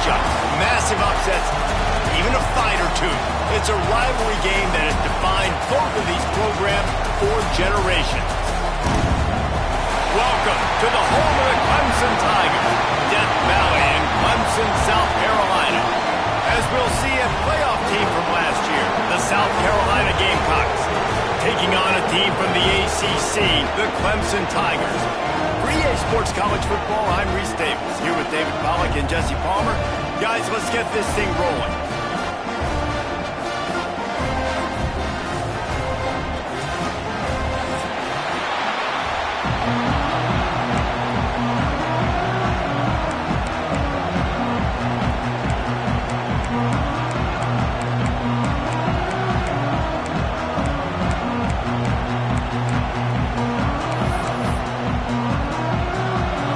matchups, massive upsets, even a fight or two. It's a rivalry game that has defined both of these programs for generations. Welcome to the home of the Clemson Tigers, Death Valley in Clemson, South Carolina. As we'll see, a playoff team from last year, the South Carolina Gamecocks, taking on a team from the ACC, the Clemson Tigers. For EA Sports College Football, I'm Reese Davis, here with David Pollack and Jesse Palmer. Guys, let's get this thing rolling.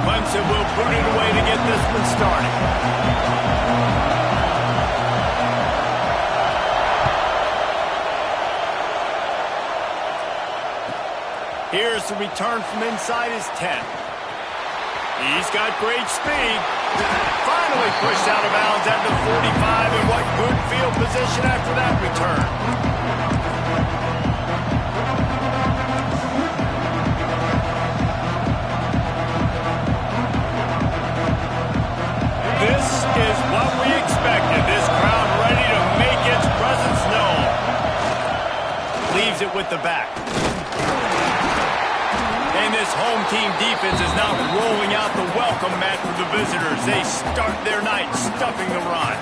Clemson will boot it away to get this one started. Here's the return from inside his 10. He's got great speed. Finally pushed out of bounds at the 45, and what good field position after that return. This is what we expected. This crowd ready to make its presence known. Leaves it with the back. And this home team defense is now rolling out the welcome mat for the visitors. They start their night stuffing the run.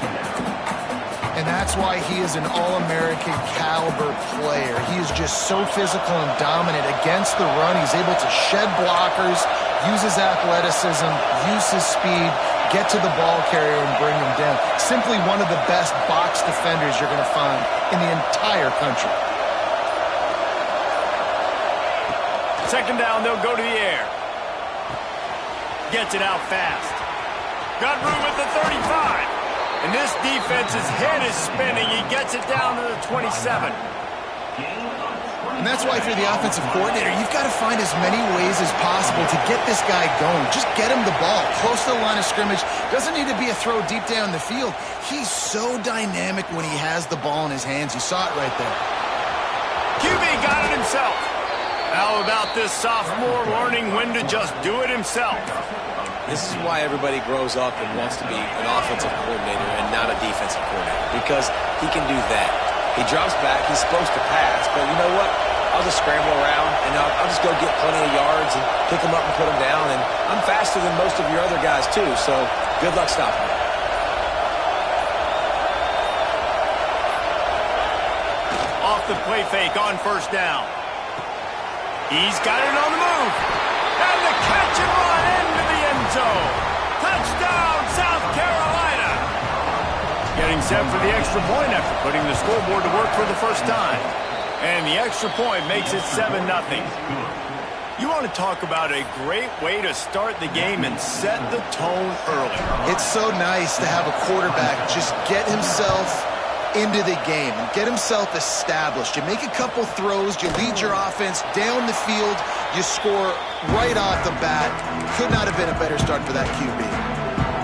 And that's why he is an All-American caliber player. He is just so physical and dominant against the run. He's able to shed blockers, use his athleticism, use his speed, get to the ball carrier and bring him down. Simply one of the best box defenders you're going to find in the entire country. Second down, they'll go to the air. Gets it out fast. Got room at the 35. And this defense's head is spinning. He gets it down to the 27. And that's why if you're the offensive coordinator, you've got to find as many ways as possible to get this guy going. Just get him the ball close to the line of scrimmage. Doesn't need to be a throw deep down the field. He's so dynamic when he has the ball in his hands. You saw it right there. QB got it himself. How about this sophomore learning when to just do it himself? This is why everybody grows up and wants to be an offensive coordinator and not a defensive coordinator, because he can do that. He drops back, he's supposed to pass, but you know what? I'll just scramble around, and I'll just go get plenty of yards and pick him up and put him down, and I'm faster than most of your other guys, too, so good luck stopping me. Off the play fake on first down. He's got it on the move. And the catch and run into the end zone. Touchdown, South Carolina. Getting set for the extra point after putting the scoreboard to work for the first time. And the extra point makes it 7-0. You want to talk about a great way to start the game and set the tone early. It's so nice to have a quarterback just get himself into the game and get himself established. You make a couple throws, you lead your offense down the field, you score right off the bat. Could not have been a better start for that QB.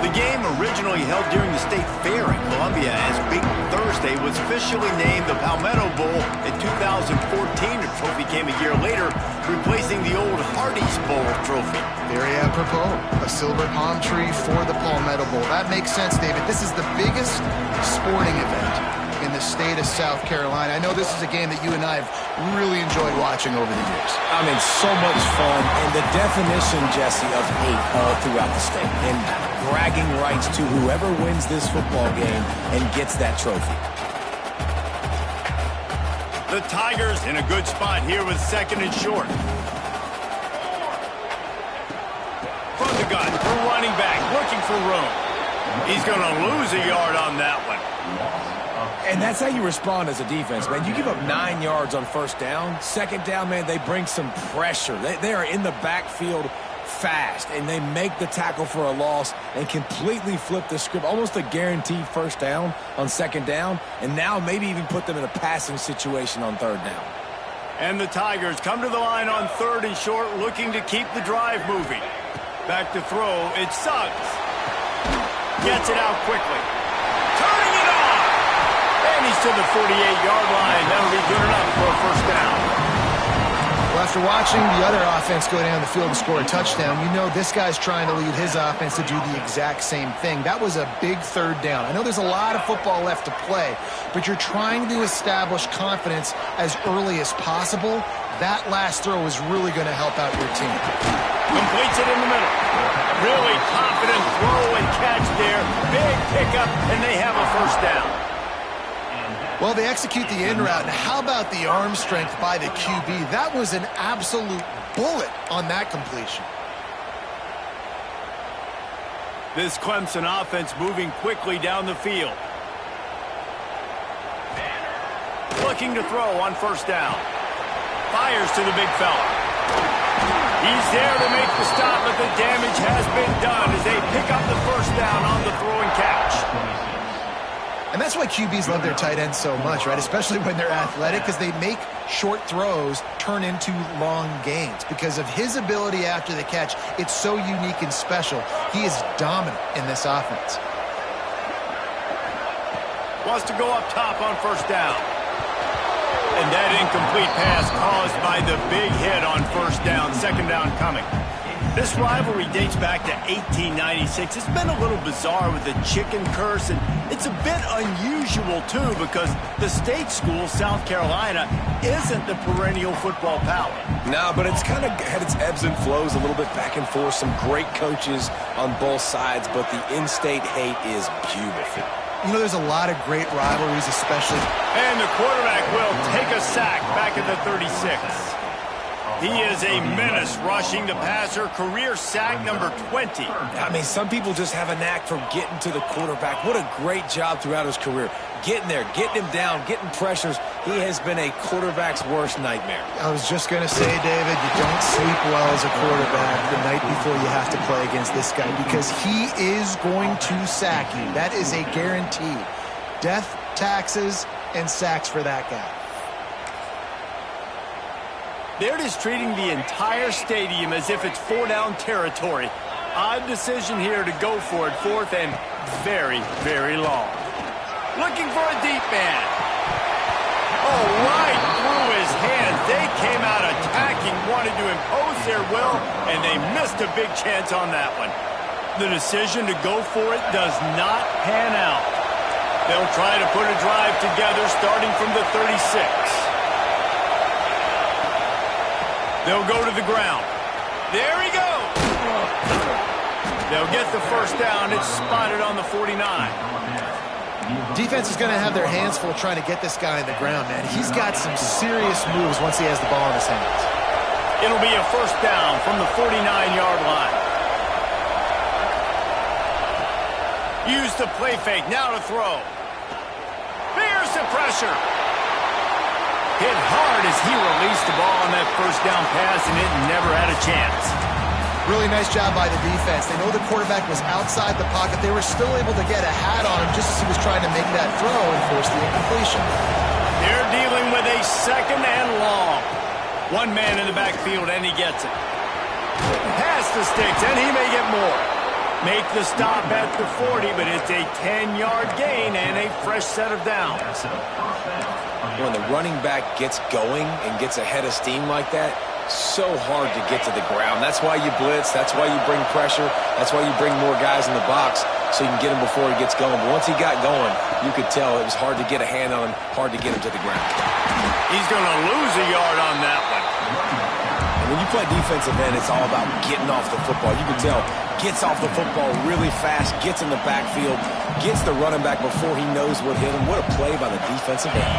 The game, originally held during the State Fair in Columbia as Big Thursday, was officially named the Palmetto Bowl in 2014. The trophy came a year later, replacing the old Hardee's Bowl trophy. Very apropos, a silver palm tree for the Palmetto Bowl. That makes sense, David. This is the biggest sporting event in the state of South Carolina. I know this is a game that you and I have really enjoyed watching over the years. I mean, so much fun, and the definition, Jesse, of hate all throughout the state, and bragging rights to whoever wins this football game and gets that trophy. The Tigers in a good spot here with second and short. From the gun, the running back looking for room. He's going to lose a yard on that one. And that's how you respond as a defense, man. You give up 9 yards on first down. Second down, man, they bring some pressure. They are in the backfield fast, and they make the tackle for a loss and completely flip the script. Almost a guaranteed first down on second down, and now maybe even put them in a passing situation on third down. And the Tigers come to the line on third and short, looking to keep the drive moving. Back to throw, it's Suggs. gets it out quickly. Turning it on. And he's to the 48-yard line. That'll be good enough for a first down. Well, after watching the other offense go down the field and score a touchdown, you know this guy's trying to lead his offense to do the exact same thing. That was a big third down. I know there's a lot of football left to play, but you're trying to establish confidence as early as possible. That last throw is really going to help out your team. Completes it in the middle. Really confident throw and catch there. Big pickup, and they have a first down. Well, they execute the in route. And how about the arm strength by the QB? That was an absolute bullet on that completion. This Clemson offense moving quickly down the field. Looking to throw on first down. Fires to the big fella. He's there to make the stop, but the damage has been done as they pick up the first down on the throw and catch. And that's why QBs love their tight ends so much, right? Especially when they're athletic, because they make short throws turn into long gains. Because of his ability after the catch, it's so unique and special. He is dominant in this offense. Wants to go up top on first down. And that incomplete pass caused by the big hit on first down. Second down coming. This rivalry dates back to 1896. It's been a little bizarre with the chicken curse, and it's a bit unusual, too, because the state school, South Carolina, isn't the perennial football power. No, but it's kind of had its ebbs and flows a little bit back and forth. Some great coaches on both sides, but the in-state hate is beautiful. You know, there's a lot of great rivalries, especially. And the quarterback will take a sack back at the 36. He is a menace rushing the passer. Career sack number 20. I mean, some people just have a knack for getting to the quarterback. What a great job throughout his career. Getting there, getting him down, getting pressures. He has been a quarterback's worst nightmare. I was just going to say, David, you don't sleep well as a quarterback the night before you have to play against this guy because he is going to sack you. That is a guarantee. Death, taxes, and sacks for that guy. They're just treating the entire stadium as if it's four-down territory. Odd decision here to go for it. Fourth and very, very long. Looking for a deep man. Oh, right through his hands. They came out attacking, wanted to impose their will, and they missed a big chance on that one. The decision to go for it does not pan out. They'll try to put a drive together starting from the 36. They'll go to the ground. There he goes. They'll get the first down. It's spotted on the 49. Defense is going to have their hands full trying to get this guy on the ground, man. He's got some serious moves once he has the ball in his hands. It'll be a first down from the 49-yard line. Use the play fake. Now to throw. Bears the pressure. Hit hard as he released the ball on that first down pass, and it never had a chance. Really nice job by the defense. They know the quarterback was outside the pocket. They were still able to get a hat on him just as he was trying to make that throw and force the incompletion. They're dealing with a second and long. One man in the backfield, and he gets it. Pass the sticks, and he may get more. Make the stop at the 40, but it's a 10-yard gain and a fresh set of downs. When the running back gets going and gets ahead of steam like that, so hard to get to the ground. That's why you blitz. That's why you bring pressure. That's why you bring more guys in the box so you can get him before he gets going. But once he got going, you could tell it was hard to get a hand on him, hard to get him to the ground. He's going to lose a yard on that one. And when you play defensive end, it's all about getting off the football. You can tell, gets off the football really fast, gets in the backfield, gets the running back before he knows what hit him. What a play by the defensive end.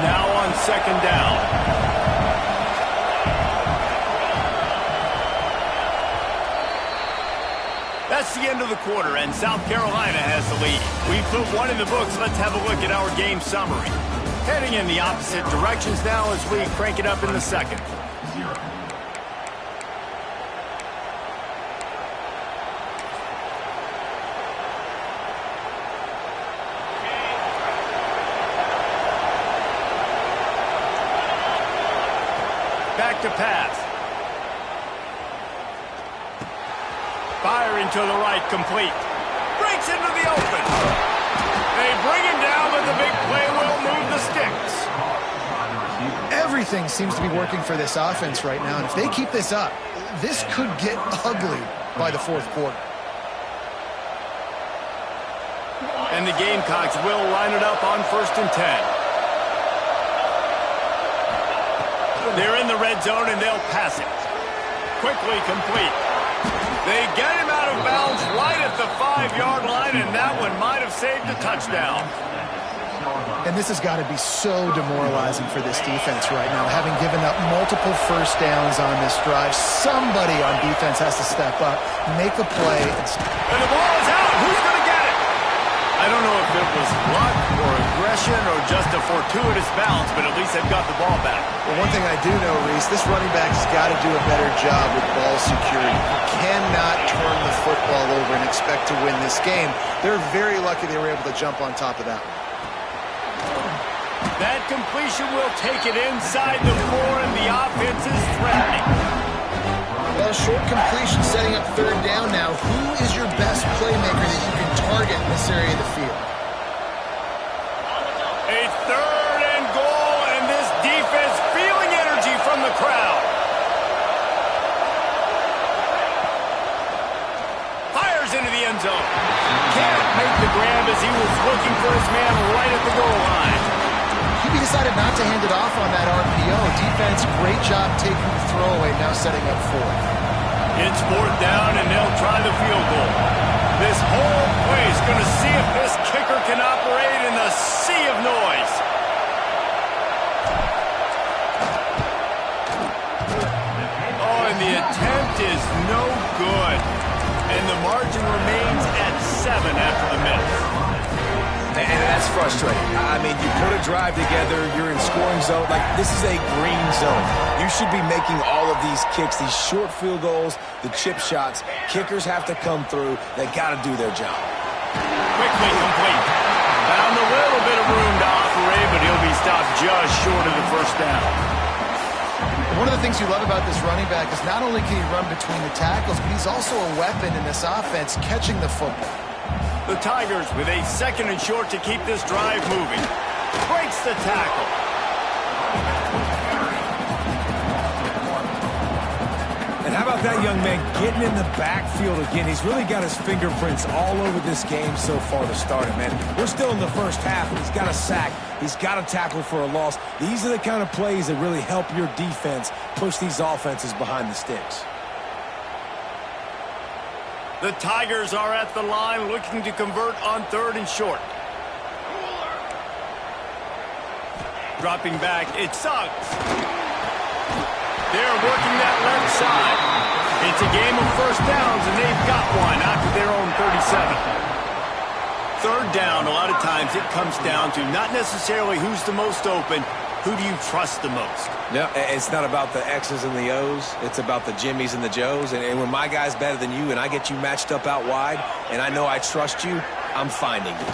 Now on second down. That's the end of the quarter, and South Carolina has the lead. We put one in the books. Let's have a look at our game summary. Heading in the opposite directions now as we crank it up in the second. Back to pass. Firing to the right, complete. breaks into the open. They bring him down, but the big play will move the sticks. Everything seems to be working for this offense right now, and if they keep this up, this could get ugly by the fourth quarter. And the Gamecocks will line it up on 1st and 10. They're in the red zone, and they'll pass it. Quickly complete. They get him out of bounds right at the 5-yard line, and that one might have saved a touchdown. And this has got to be so demoralizing for this defense right now, having given up multiple first downs on this drive. Somebody on defense has to step up, make a play. And the ball is out. Who's going to get it? I don't know if it was luck or aggression or just a fortuitous bounce, but at least they've got the ball back. Well, one thing I do know, Reese, this running back has got to do a better job with ball security. You cannot turn the football over and expect to win this game. They're very lucky they were able to jump on top of that one. That completion will take it inside the 4, and the offense is threatening. Well, short completion setting up 3rd down now. Who is your best playmaker that you can target in this area of the field? A 3rd and goal, and this defense feeling energy from the crowd. Fires into the end zone. Can't make the grab as he was looking for his man right at the goal line. He decided not to hand it off on that RPO. Defense, great job taking the throwaway, now setting up 4. It's 4th down, and they'll try the field goal. This whole play is going to see if this kicker can operate in the sea of noise. Oh, and the attempt is no good. And the margin remains at 7 after the miss. And that's frustrating. I mean, you put a drive together, you're in scoring zone. Like, this is a green zone. You should be making all of these kicks, these short field goals, the chip shots. Kickers have to come through. They got to do their job. Quickly complete. Found a little bit of room to operate, but he'll be stopped just short of the 1st down. One of the things you love about this running back is not only can he run between the tackles, but he's also a weapon in this offense, catching the football. The Tigers with a 2nd and short to keep this drive moving. Breaks the tackle. And how about that young man getting in the backfield again? He's really got his fingerprints all over this game so far to start it, man. We're still in the 1st half. He's got a sack. He's got a tackle for a loss. These are the kind of plays that really help your defense push these offenses behind the sticks. The Tigers are at the line looking to convert on 3rd and short. Dropping back, it's Suggs. They're working that left side. It's a game of 1st downs, and they've got one after their own 37. 3rd down, a lot of times it comes down to not necessarily who's the most open, who do you trust the most? No, it's not about the X's and the O's. It's about the Jimmys and the Joes. And when my guy's better than you and I get you matched up out wide and I know I trust you, I'm finding you.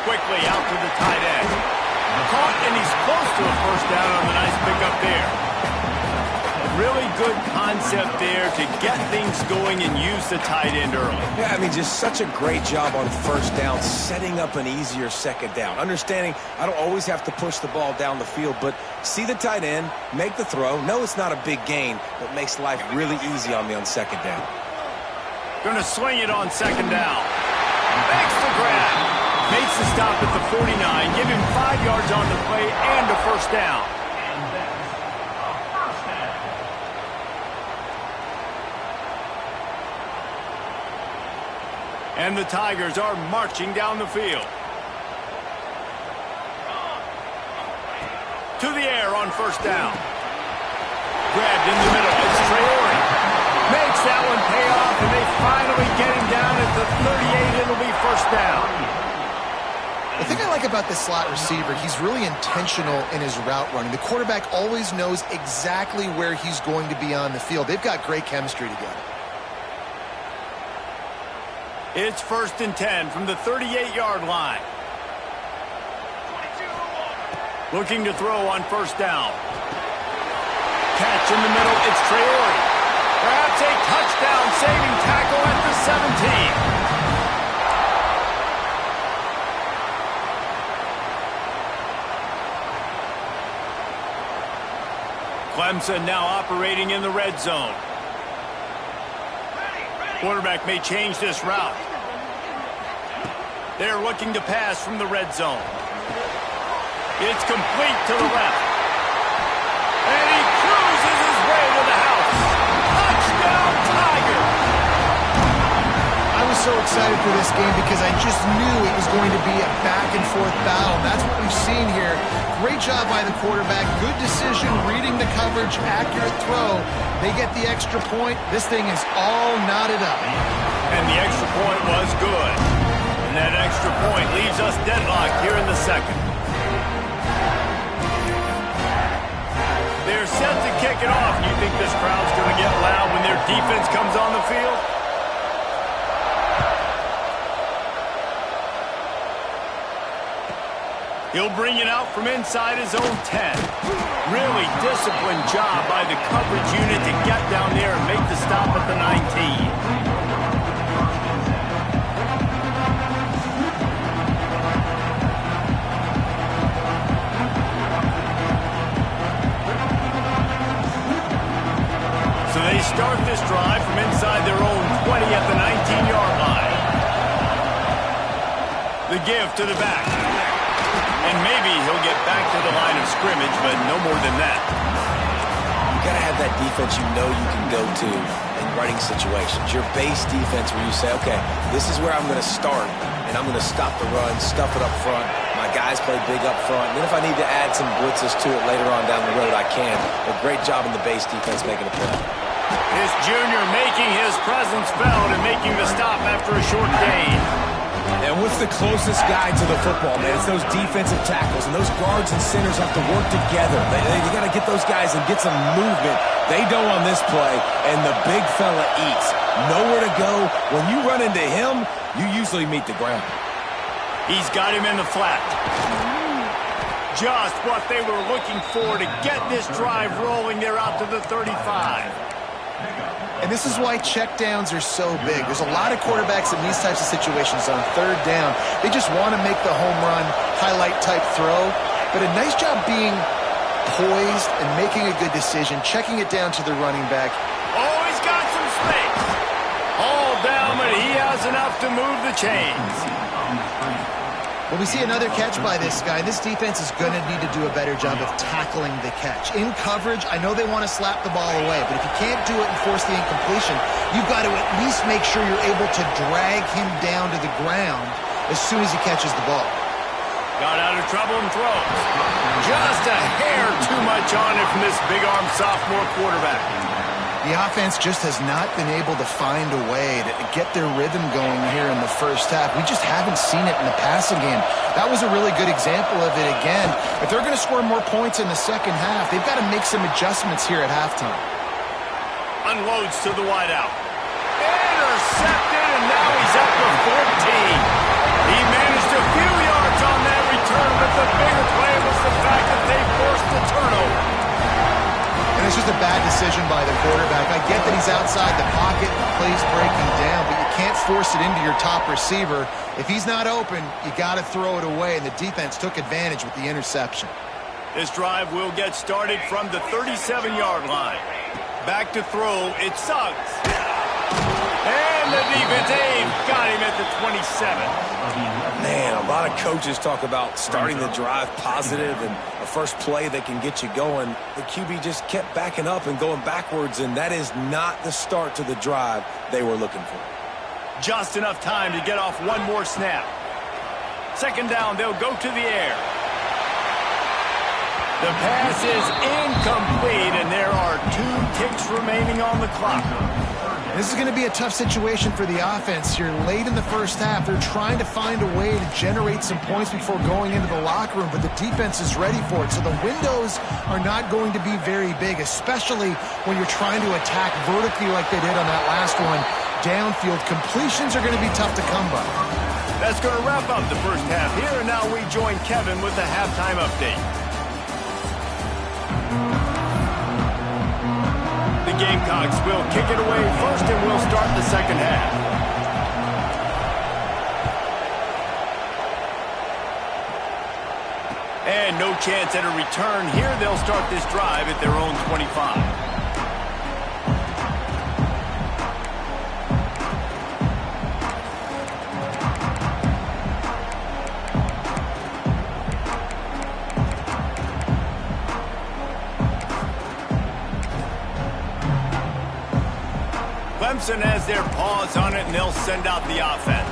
Quickly out to the tight end. Caught, and he's close to a 1st down on the nice pickup there. Really good concept there to get things going and use the tight end early. Yeah, I mean, just such a great job on 1st down, setting up an easier 2nd down. Understanding I don't always have to push the ball down the field, but see the tight end, make the throw. No, it's not a big gain, but makes life really easy on me on 2nd down. Going to swing it on 2nd down. Makes the grab. Makes the stop at the 49. Give him 5 yards on the play and a 1st down. And the Tigers are marching down the field. To the air on 1st down. Grabbed in the middle. It's Traore. Makes that one pay off, and they finally get him down at the 38. It'll be 1st down. The thing I like about this slot receiver, he's really intentional in his route running. The quarterback always knows exactly where he's going to be on the field. They've got great chemistry together. It's 1st and 10 from the 38-yard line. Looking to throw on 1st down. Catch in the middle, it's Traore. Perhaps a touchdown-saving tackle at the 17. Clemson now operating in the red zone. Quarterback may change this route. They're looking to pass from the red zone. It's complete to the left. And he cruises his way to the house. Touchdown, Tiger! I was so excited for this game because I just knew it was going to be a back-and-forth battle. And that's what we've seen here. Great job by the quarterback. Good decision, reading the coverage, accurate throw. They get the extra point. This thing is all knotted up. And the extra point was good. And that extra point leaves us deadlocked here in the second. They're set to kick it off. You think this crowd's going to get loud when their defense comes on the field? He'll bring it out from inside his own 10. Really disciplined job by the coverage unit to get down there and make the stop at the 19. So they start this drive from inside their own 20 at the 19-yard line. The give to the back. And maybe he'll get back to the line of scrimmage, but no more than that. You got to have that defense you know you can go to in running situations. Your base defense where you say, okay, this is where I'm going to start, and I'm going to stop the run, stuff it up front. My guys play big up front. And then if I need to add some blitzes to it later on down the road, I can. But great job in the base defense making a play. This junior making his presence felt and making the stop after a short gain. And what's the closest guy to the football, man? It's those defensive tackles, and those guards and centers have to work together. They got to get those guys and get some movement. They don't on this play, and the big fella eats. Nowhere to go. When you run into him, you usually meet the ground. He's got him in the flat. Just what they were looking for to get this drive rolling. They're out to the 35. And this is why checkdowns are so big. There's a lot of quarterbacks in these types of situations on third down. They just want to make the home run, highlight-type throw. But a nice job being poised and making a good decision, checking it down to the running back. Oh, he's got some space. All down, but he has enough to move the chains. Well, we see another catch by this guy. This defense is going to need to do a better job of tackling the catch. In coverage, I know they want to slap the ball away, but if you can't do it and force the incompletion, you've got to at least make sure you're able to drag him down to the ground as soon as he catches the ball. Got out of trouble and throws. Just a hair too much on it from this big-arm sophomore quarterback. The offense just has not been able to find a way to get their rhythm going here in the first half. We just haven't seen it in the passing game. That was a really good example of it again. If they're going to score more points in the second half, they've got to make some adjustments here at halftime. Unloads to the wideout. Intercepted, and now he's up to 14. He managed a few yards on that return, but the bigger play was the fact that they forced the turnover. And it's just a bad decision by the quarterback. I get that he's outside the pocket and plays breaking down, but you can't force it into your top receiver. If he's not open, you got to throw it away, and the defense took advantage with the interception. This drive will get started from the 37-yard line. Back to throw, it's Suggs. And the defense got him at the 27. Man, a lot of coaches talk about starting the drive positive and a first play that can get you going. The QB just kept backing up and going backwards, and that is not the start to the drive they were looking for. Just enough time to get off one more snap. Second down, they'll go to the air. The pass is incomplete, and there are 2 ticks remaining on the clock. This is going to be a tough situation for the offense here. Late in the first half, they're trying to find a way to generate some points before going into the locker room, but the defense is ready for it. So the windows are not going to be very big, especially when you're trying to attack vertically like they did on that last one. Downfield completions are going to be tough to come by. That's going to wrap up the first half here, and now we join Kevin with the halftime update. The Gamecocks will kick it away first, and we'll start the second half. And no chance at a return here. They'll start this drive at their own 25. Clemson has their paws on it, and they'll send out the offense.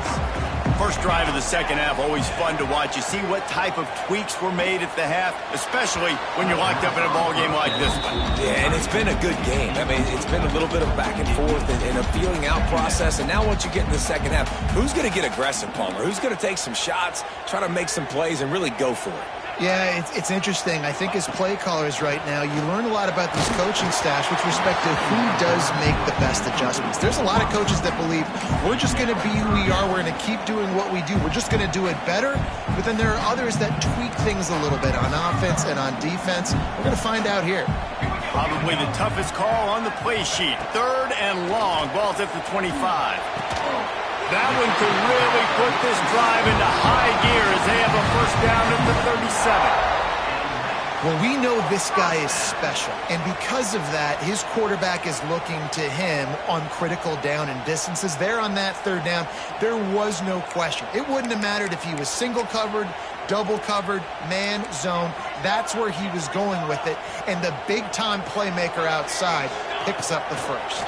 First drive of the second half, always fun to watch. You see what type of tweaks were made at the half, especially when you're locked up in a ball game like this one. Yeah, and it's been a good game. I mean, it's been a little bit of back and forth and a feeling out process. And now once you get in the second half, who's going to get aggressive, Palmer? Who's going to take some shots, try to make some plays, and really go for it? Yeah, it's interesting. I think as play callers right now, you learn a lot about these coaching staffs with respect to who does make the best adjustments. There's a lot of coaches that believe we're just going to be who we are. We're going to keep doing what we do. We're just going to do it better. But then there are others that tweak things a little bit on offense and on defense. We're going to find out here. Probably the toughest call on the play sheet. 3rd and long. Ball's at the 25. That one could really put this drive into high gear as they have a first down at the 37. Well, we know this guy is special, and because of that, his quarterback is looking to him on critical down and distances. There on that 3rd down, there was no question. It wouldn't have mattered if he was single covered, double covered, man, zone. That's where he was going with it, and the big-time playmaker outside picks up the first.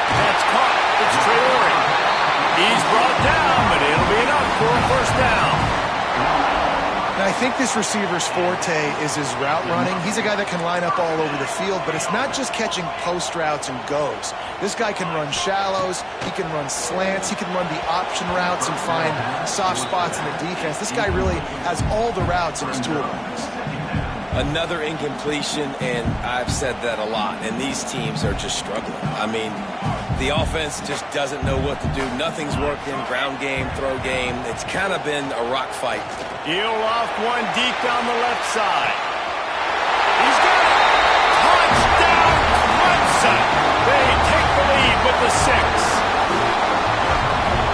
That's caught. It's Traore. He's brought down, but it'll be enough for a first down. Now, I think this receiver's forte is his route running. He's a guy that can line up all over the field, but it's not just catching post routes and goes. This guy can run shallows, he can run slants, he can run the option routes and find soft spots in the defense. This guy really has all the routes in his toolbox. Another incompletion, and I've said that a lot, and these teams are just struggling. I mean, the offense just doesn't know what to do. Nothing's working, ground game, throw game. It's kind of been a rock fight. He'll off one deep down the left side. He's got it! Touchdown, Clemson! They take the lead with the 6.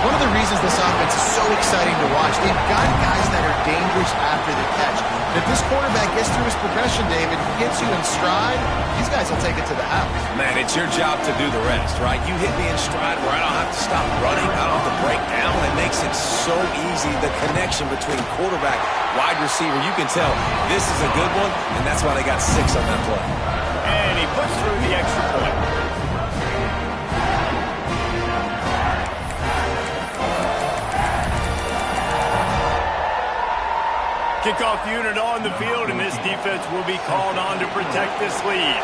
One of the reasons this offense is so exciting to watch, they've got guys that are dangerous after the catch. If this quarterback gets through his progression, David, he gets you in stride, these guys will take it to the house. Man, it's your job to do the rest, right? You hit me in stride where I don't have to stop running, I don't have to break down. It makes it so easy, the connection between quarterback, wide receiver. You can tell this is a good one, and that's why they got 6 on that play. And he puts through the extra point. Kickoff unit on the field, and this defense will be called on to protect this lead.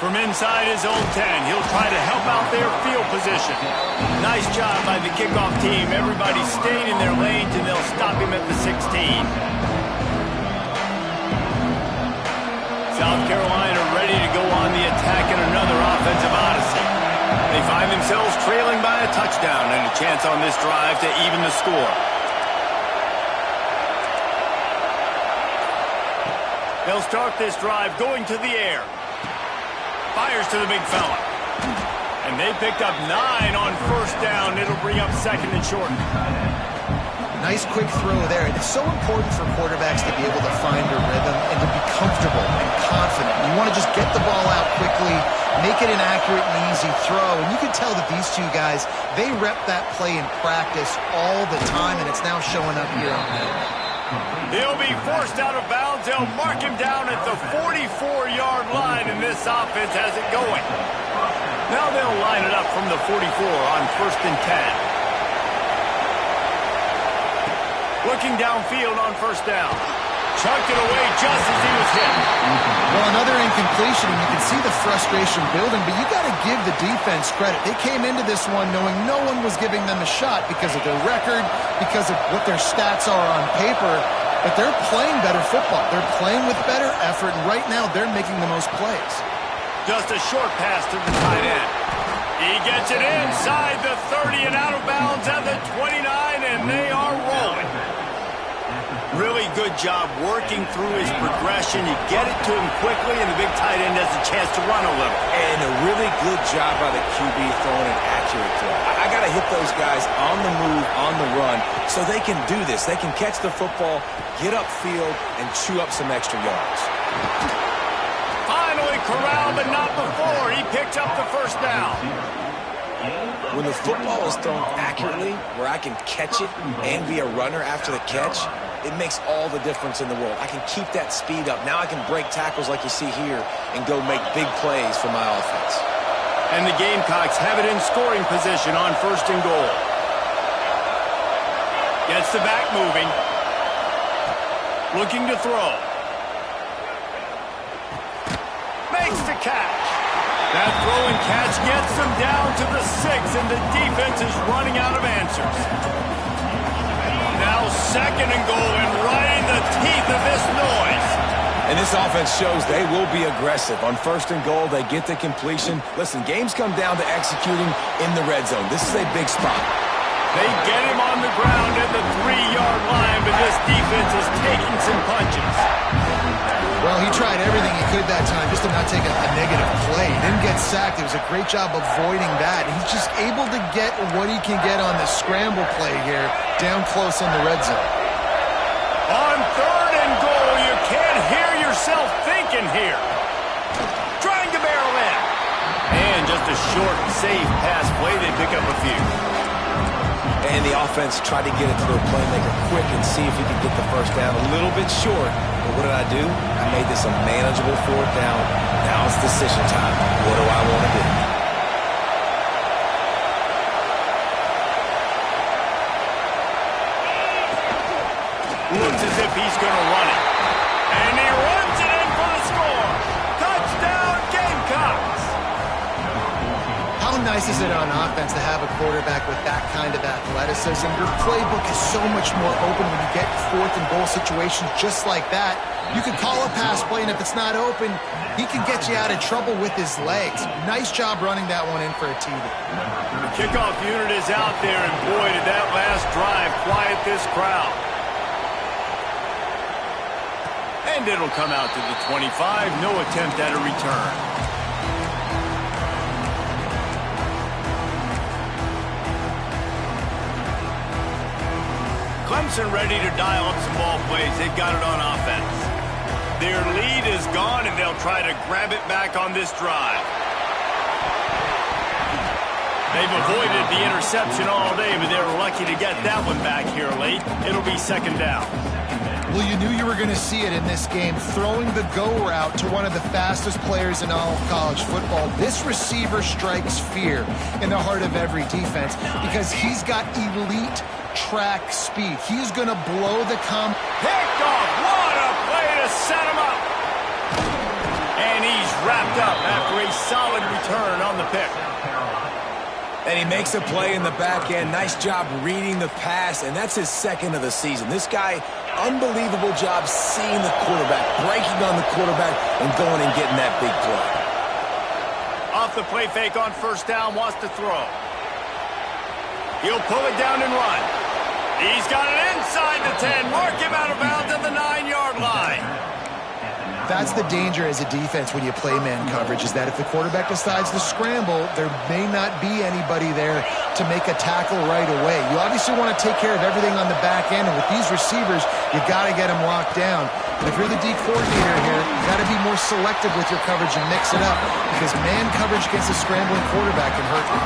From inside his own 10, he'll try to help out their field position. Nice job by the kickoff team. Everybody stayed in their lanes, and they'll stop him at the 16. South Carolina ready to go on the attack in another offensive odyssey. They find themselves trailing by a touchdown and a chance on this drive to even the score. They'll start this drive going to the air. Fires to the big fella. And they picked up 9 on first down. It'll bring up 2nd and short. Nice quick throw there. It's so important for quarterbacks to be able to find a rhythm and to be comfortable and confident. You want to just get the ball out quickly, make it an accurate and easy throw. And you can tell that these two guys, they rep that play in practice all the time, and it's now showing up here on film. He'll be forced out of bounds. They'll mark him down at the 44-yard line, and this offense has it going. Now they'll line it up from the 44 on 1st and 10. Looking downfield on first down. Chucked it away just as he was hit. Well, another incompletion, and you can see the frustration building, but you got to give the defense credit. They came into this one knowing no one was giving them a shot because of their record, because of what their stats are on paper, but they're playing better football. They're playing with better effort, and right now they're making the most plays. Just a short pass to the tight end. He gets it inside the 30 and out of bounds at the 29, and they are rolling. good job working through his progression. You get it to him quickly, and the big tight end has a chance to run a little. And a really good job by the QB throwing an accurate throw. I got to hit those guys on the move, on the run, so they can do this. They can catch the football, get upfield, and chew up some extra yards. Finally corralled, but not before. He picked up the first down. When the football is thrown accurately, where I can catch it and be a runner after the catch, it makes all the difference in the world. I can keep that speed up. Now I can break tackles like you see here and go make big plays for my offense. And the Gamecocks have it in scoring position on 1st and goal. Gets the back moving. Looking to throw. Makes the catch. That throw and catch gets them down to the 6, and the defense is running out of answers. Now 2nd and goal, and right in the teeth of this noise. And this offense shows they will be aggressive. On 1st and goal, they get the completion. Listen, games come down to executing in the red zone. This is a big spot. They get him on the ground at the 3-yard line, but this defense is taking some punches. Well, he tried everything he could that time just to not take a negative play. He didn't get sacked. It was a great job avoiding that. He's just able to get what he can get on the scramble play here, down close in the red zone. On 3rd and goal, you can't hear yourself thinking here. Trying to barrel in. And just a short, safe pass play. They pick up a few. And the offense tried to get it to their playmaker quick and see if he could get the first down. A little bit short. But what did I do? I made this a manageable 4th down. Now it's decision time. What do I want to do? Looks as if he's going to run it. And he runs it in for the score. Touchdown, Gamecocks. How nice is it on offense to have a quarterback with that kind of athleticism? Your playbook is so much more open when you get 4th and goal situations just like that. You could call a pass play, and if it's not open, he can get you out of trouble with his legs. Nice job running that one in for a TD. The kickoff unit is out there, and boy, did that last drive quiet this crowd. And it'll come out to the 25. No attempt at a return. Clemson ready to dial up some ball plays. They've got it on offense. Their lead is gone, and they'll try to grab it back on this drive. They've avoided the interception all day, but they were lucky to get that one back here late. It'll be 2nd down. Well, you knew you were going to see it in this game, throwing the go route to one of the fastest players in all of college football. This receiver strikes fear in the heart of every defense because he's got elite track speed. He's going to blow the Picked off. What a play to set him up. And he's wrapped up after a solid return on the pick. And he makes a play in the back end. Nice job reading the pass, and that's his 2nd of the season. This guy, unbelievable job seeing the quarterback, breaking on the quarterback, and going and getting that big play. Off the play fake on 1st down, wants to throw. He'll pull it down and run. He's got it inside the 10. Mark him out of bounds at the 9-yard line. That's the danger as a defense when you play man coverage, is that if the quarterback decides to scramble, there may not be anybody there to make a tackle right away. You obviously want to take care of everything on the back end, and with these receivers, you got to get them locked down. But if you're the D coordinator here, you got to be more selective with your coverage and mix it up, because man coverage against a scrambling quarterback can hurt you.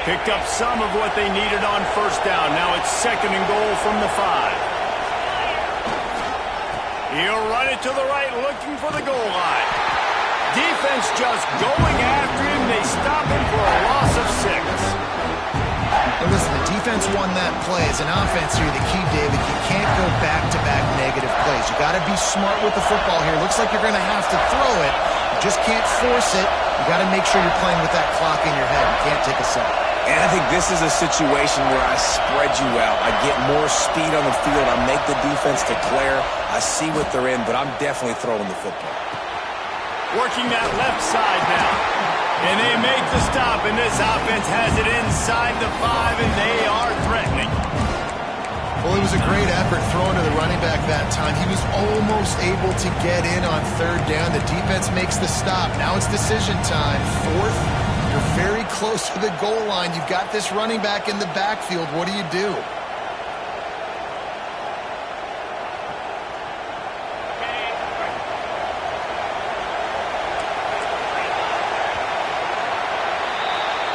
Picked up some of what they needed on 1st down. Now it's 2nd and goal from the 5. He'll run it to the right, looking for the goal line. Defense just going after him. They stop him for a loss of 6. And listen, the defense won that play. As an offense here, the key, David, you can't go back-to-back negative plays. You got to be smart with the football here. Looks like you're going to have to throw it. You just can't force it. You got to make sure you're playing with that clock in your head. You can't take a sack. And I think this is a situation where I spread you out. I get more speed on the field. I make the defense declare. I see what they're in, but I'm definitely throwing the football. Working that left side now. And they make the stop, and this offense has it inside the 5, and they are threatening. Well, it was a great effort throwing to the running back that time. He was almost able to get in on third down. The defense makes the stop. Now it's decision time. Fourth, you're very close to the goal line. You've got this running back in the backfield. What do you do?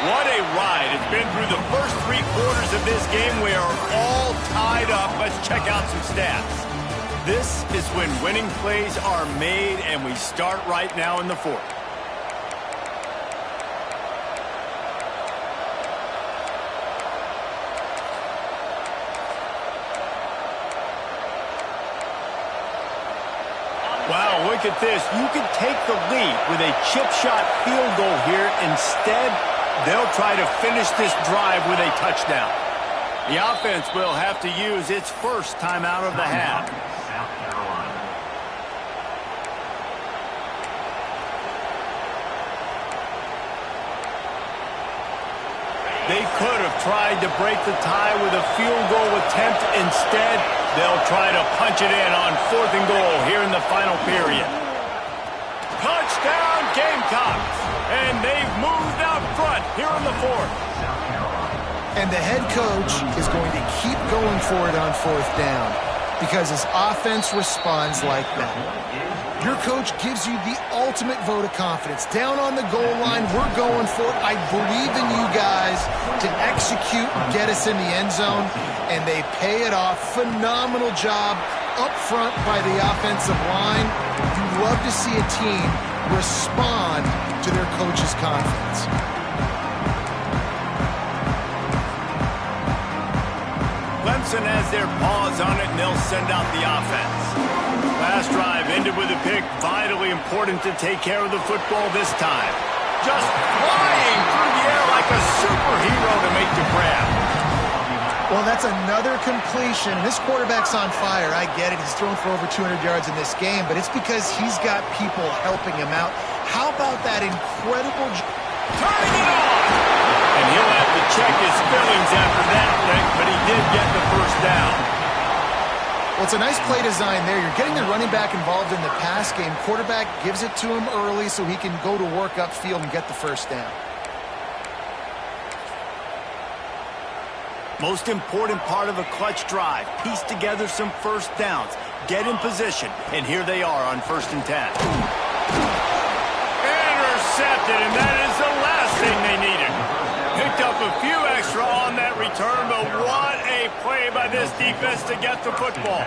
What a ride. It's been through the first 3 quarters of this game. We are all tied up. Let's check out some stats. This is when winning plays are made, and we start right now in the 4th. Wow, look at this. You could take the lead with a chip shot field goal here. Instead, they'll try to finish this drive with a touchdown. The offense will have to use its first timeout of the half. They could have tried to break the tie with a field goal attempt. Instead, they'll try to punch it in on 4th and goal here in the final period. Touchdown Gamecocks! And they've moved out front here in the 4th. And the head coach is going to keep going for it on 4th down because his offense responds like that. Your coach gives you the ultimate vote of confidence. Down on the goal line, we're going for it. I believe in you guys to execute and get us in the end zone, and they pay it off. Phenomenal job up front by the offensive line. You love to see a team respond to their coach's confidence. Clemson has their paws on it, and they'll send out the offense. Last drive ended with a pick. Vitally important to take care of the football this time. Just flying through the air like a superhero to make the grab. Well, that's another completion. This quarterback's on fire. I get it. He's thrown for over 200 yards in this game, but it's because he's got people helping him out. How about that incredible... Turning it on! And he'll have to check his feelings after that lick, but he did get the first down. Well, it's a nice play design there. You're getting the running back involved in the pass game. Quarterback gives it to him early so he can go to work upfield and get the first down. Most important part of a clutch drive. Piece together some first downs. Get in position. And here they are on 1st and 10. Intercepted, and that is the last thing they needed. Picked up a few extra on that return, but what a play by this defense to get the football.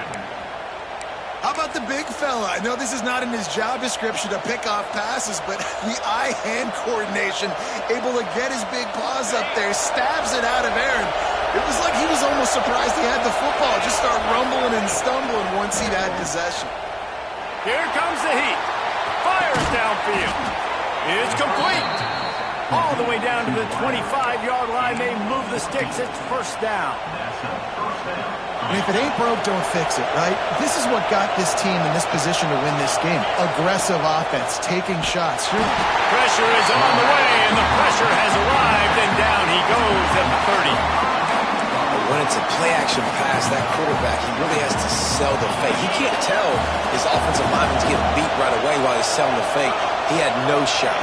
How about the big fella? I know this is not in his job description to pick off passes, but the eye-hand coordination, able to get his big paws up there, stabs it out of air. It was like he was almost surprised he had the football. Just start rumbling and stumbling once he'd had possession. Here comes the heat. Fires downfield. It's complete. All the way down to the 25-yard line. They move the sticks. It's 1st down. And if it ain't broke, don't fix it, right? This is what got this team in this position to win this game. Aggressive offense, taking shots. Pressure is on the way, and the pressure has arrived, and down he goes at the 30. When it's a play-action pass, that quarterback, he really has to sell the fake. He can't tell his offensive lineman's getting beat right away while he's selling the fake. He had no shot.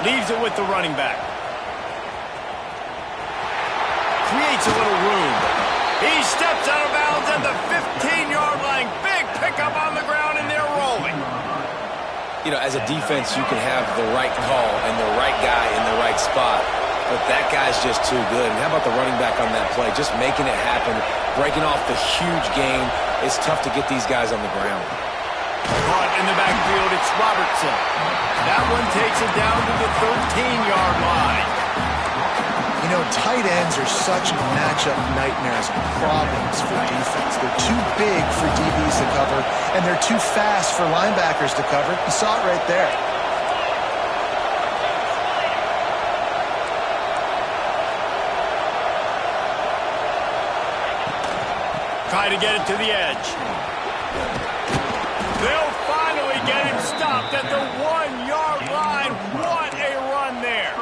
Leaves it with the running back. Creates a little room. He steps out of bounds at the 15-yard line. Big pickup on the ground, and they're rolling. You know, as a defense, you can have the right call and the right guy in the right spot, but that guy's just too good. And how about the running back on that play? Just making it happen, breaking off the huge gain. It's tough to get these guys on the ground. Caught in the backfield, it's Robertson. That one takes it down to the 13-yard line. You know, tight ends are such matchup nightmares and problems for defense. They're too big for DBs to cover, and they're too fast for linebackers to cover. You saw it right there. Try to get it to the edge. They'll finally get him stopped at at the 1-yard line. What a run there.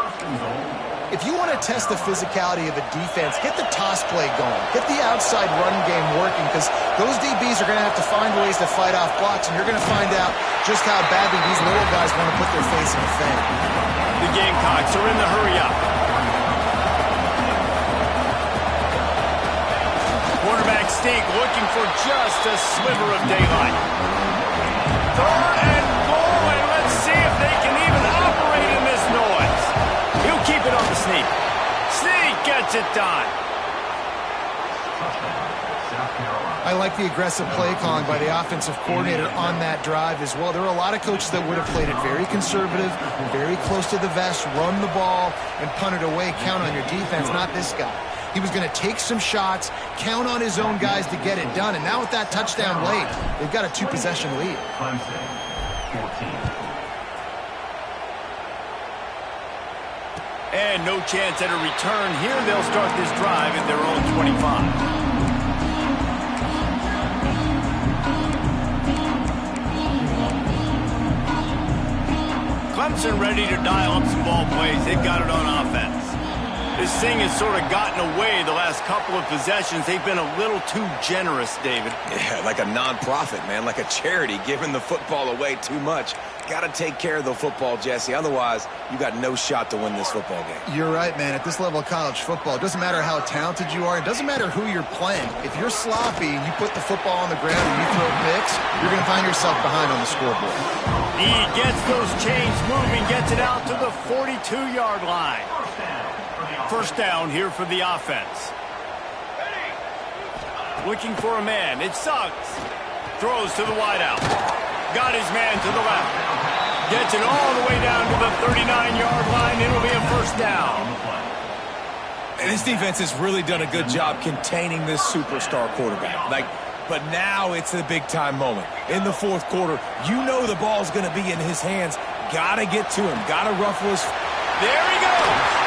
If you want to test the physicality of a defense, get the toss play going. Get the outside run game working, because those DBs are going to have to find ways to fight off blocks, and you're going to find out just how badly these little guys want to put their face in the fan. The Gamecocks are in the hurry-up. Quarterback sneak looking for just a sliver of daylight. 3rd and goal, and let's see if they can even operate in this noise. He'll keep it on the sneak. Sneak gets it done. I like the aggressive play calling by the offensive coordinator on that drive as well. There are a lot of coaches that would have played it very conservative, very close to the vest, run the ball, and punt it away. Count on your defense, not this guy. He was going to take some shots, count on his own guys to get it done. And now with that touchdown late, they've got a 2-possession lead. Clemson, 14. And no chance at a return here. They'll start this drive at their own 25. Clemson ready to dial up some ball plays. They've got it on offense. This thing has sort of gotten away the last couple of possessions. They've been a little too generous, David. Yeah, like a non-profit, man, like a charity, giving the football away too much. Got to take care of the football, Jesse. Otherwise, you got no shot to win this football game. You're right, man. At this level of college football, it doesn't matter how talented you are. It doesn't matter who you're playing. If you're sloppy and you put the football on the ground and you throw picks, you're going to find yourself behind on the scoreboard. He gets those chains moving, gets it out to the 42-yard line. First down here for the offense. Looking for a man. It's Suggs. Throws to the wideout. Got his man to the left. Gets it all the way down to the 39-yard line. It'll be a first down. And this defense has really done a good job containing this superstar quarterback. But now it's a big-time moment. In the fourth quarter, you know the ball's going to be in his hands. Got to get to him. Got to ruffle his... There he goes.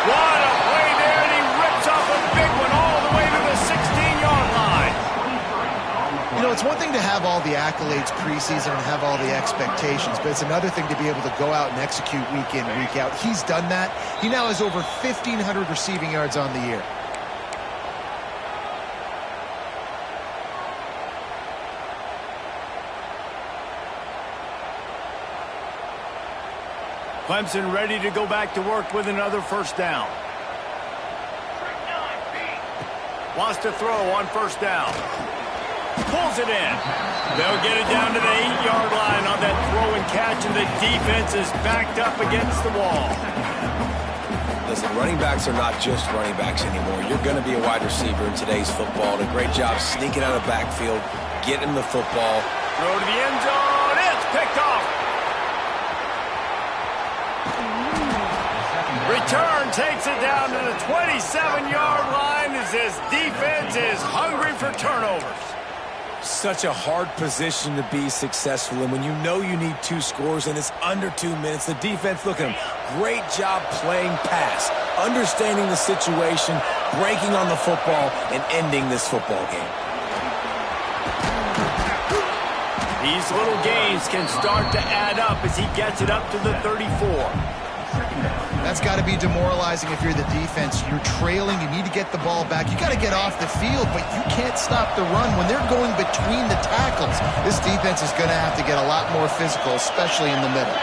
What a play there, and he rips off a big one all the way to the 16-yard line. You know, it's one thing to have all the accolades preseason and have all the expectations, but it's another thing to be able to go out and execute week in, week out. He's done that. He now has over 1,500 receiving yards on the year. Clemson ready to go back to work with another first down. Wants to throw on first down. Pulls it in. They'll get it down to the 8-yard line on that throw and catch, and the defense is backed up against the wall. Listen, running backs are not just running backs anymore. You're going to be a wide receiver in today's football. Did a great job sneaking out of the backfield, getting the football. Throw to the end zone. It's picked off. Return takes it down to the 27-yard line as this defense is hungry for turnovers. Such a hard position to be successful in when you know you need 2 scores and it's under 2 minutes. The defense, look at him. Great job playing pass, understanding the situation, breaking on the football, and ending this football game. These little gains can start to add up as he gets it up to the 34. That's got to be demoralizing if you're the defense. You're trailing. You need to get the ball back. You got to get off the field, but you can't stop the run. When they're going between the tackles, this defense is going to have to get a lot more physical, especially in the middle.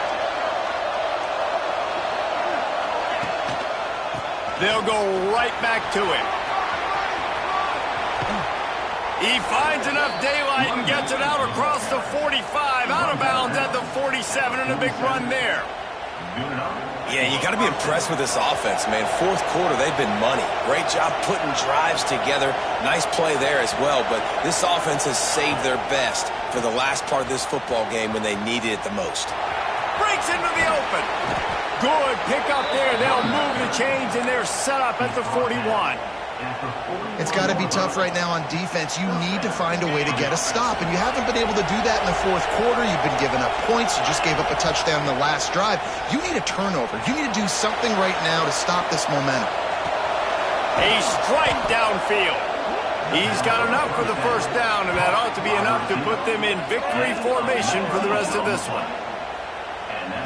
They'll go right back to him. He finds enough daylight and gets it out across the 45, out of bounds at the 47, and a big run there. Yeah, you got to be impressed with this offense, man. Fourth quarter, they've been money. Great job putting drives together. Nice play there as well, but this offense has saved their best for the last part of this football game when they needed it the most. Breaks into the open. Good pick up there. They'll move the chains, and they're set up at the 41. It's got to be tough right now on defense. You need to find a way to get a stop, and you haven't been able to do that in the fourth quarter. You've been giving up points. You just gave up a touchdown in the last drive. You need a turnover. You need to do something right now to stop this momentum. A strike downfield. He's got enough for the first down, and that ought to be enough to put them in victory formation for the rest of this one.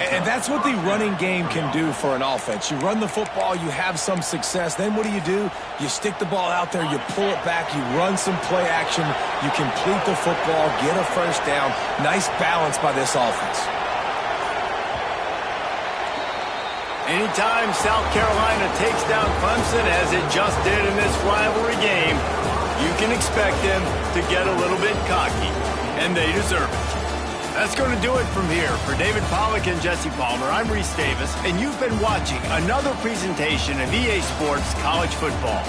And that's what the running game can do for an offense. You run the football, you have some success. Then what do? You stick the ball out there, you pull it back, you run some play action, you complete the football, get a first down. Nice balance by this offense. Anytime South Carolina takes down Clemson, as it just did in this rivalry game, you can expect them to get a little bit cocky, and they deserve it. That's going to do it from here. For David Pollack and Jesse Palmer, I'm Reese Davis, and you've been watching another presentation of EA Sports College Football.